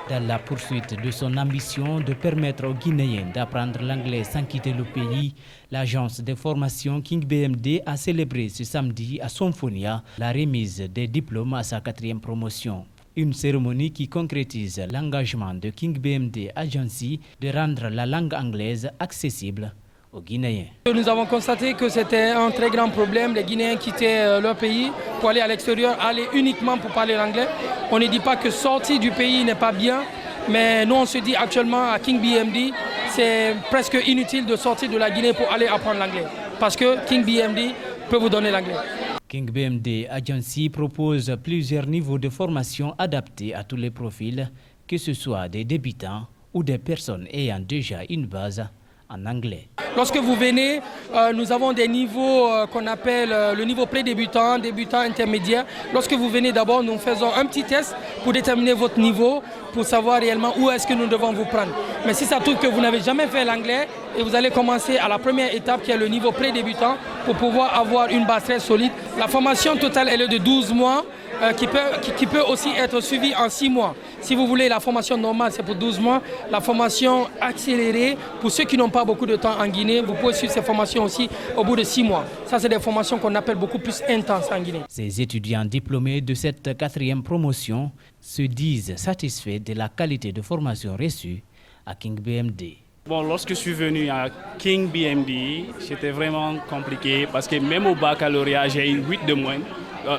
Dans la poursuite de son ambition de permettre aux Guinéens d'apprendre l'anglais sans quitter le pays, l'agence de formation King BMD a célébré ce samedi à Sonfonia la remise des diplômes à sa 4e promotion. Une cérémonie qui concrétise l'engagement de King BMD Agency de rendre la langue anglaise accessible aux Guinéens. Nous avons constaté que c'était un très grand problème. Les Guinéens quittaient leur pays pour aller à l'extérieur, aller uniquement pour parler l'anglais. On ne dit pas que sortir du pays n'est pas bien, mais nous on se dit actuellement à King BMD, c'est presque inutile de sortir de la Guinée pour aller apprendre l'anglais. Parce que King BMD peut vous donner l'anglais. King BMD Agency propose plusieurs niveaux de formation adaptés à tous les profils, que ce soit des débutants ou des personnes ayant déjà une base en anglais. Lorsque vous venez, nous avons des niveaux qu'on appelle le niveau pré-débutant, débutant, intermédiaire. Lorsque vous venez d'abord, nous faisons un petit test pour déterminer votre niveau, pour savoir réellement où est-ce que nous devons vous prendre. Mais si ça trouve que vous n'avez jamais fait l'anglais et vous allez commencer à la première étape qui est le niveau pré-débutant pour pouvoir avoir une base très solide. La formation totale elle est de 12 mois qui peut aussi être suivie en 6 mois. Si vous voulez la formation normale c'est pour 12 mois. La formation accélérée pour ceux qui n'ont pas beaucoup de temps en Guinée, vous pouvez suivre ces formations aussi au bout de 6 mois. Ça c'est des formations qu'on appelle beaucoup plus intenses en Guinée. Ces étudiants diplômés de cette 4e promotion se disent satisfaits de la qualité de formation reçue à King BMD. Bon, lorsque je suis venu à King BMD, c'était vraiment compliqué parce que même au baccalauréat, j'ai eu 8 de moins.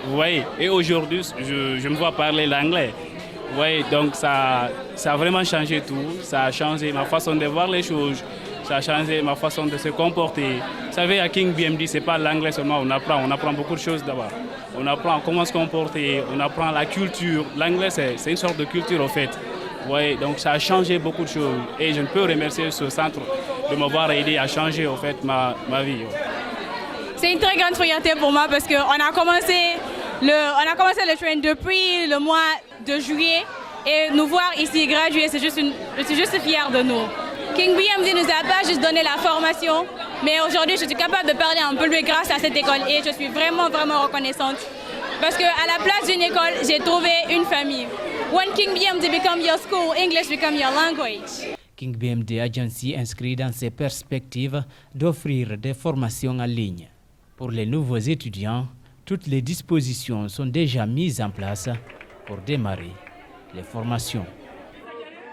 Vous voyez, et aujourd'hui, je me vois parler l'anglais. Vous voyez, donc ça a vraiment changé tout. Ça a changé ma façon de voir les choses. Ça a changé ma façon de se comporter. Vous savez, à King BMD, ce n'est pas l'anglais seulement, on apprend beaucoup de choses d'abord. On apprend comment se comporter, on apprend la culture. L'anglais, c'est une sorte de culture, en fait. Ouais, donc ça a changé beaucoup de choses et je ne peux remercier ce centre de m'avoir aidé à changer en fait ma vie. C'est une très grande fierté pour moi parce qu'on a commencé le train depuis le mois de juillet et nous voir ici graduer, je suis juste fière de nous. King BMD nous a pas juste donné la formation, mais aujourd'hui je suis capable de parler un peu mieux grâce à cette école et je suis vraiment reconnaissante. Parce qu'à la place d'une école, j'ai trouvé une famille. When King BMD become your school, English become your language. King BMD Agency inscrit dans ses perspectives d'offrir des formations en ligne. Pour les nouveaux étudiants, toutes les dispositions sont déjà mises en place pour démarrer les formations.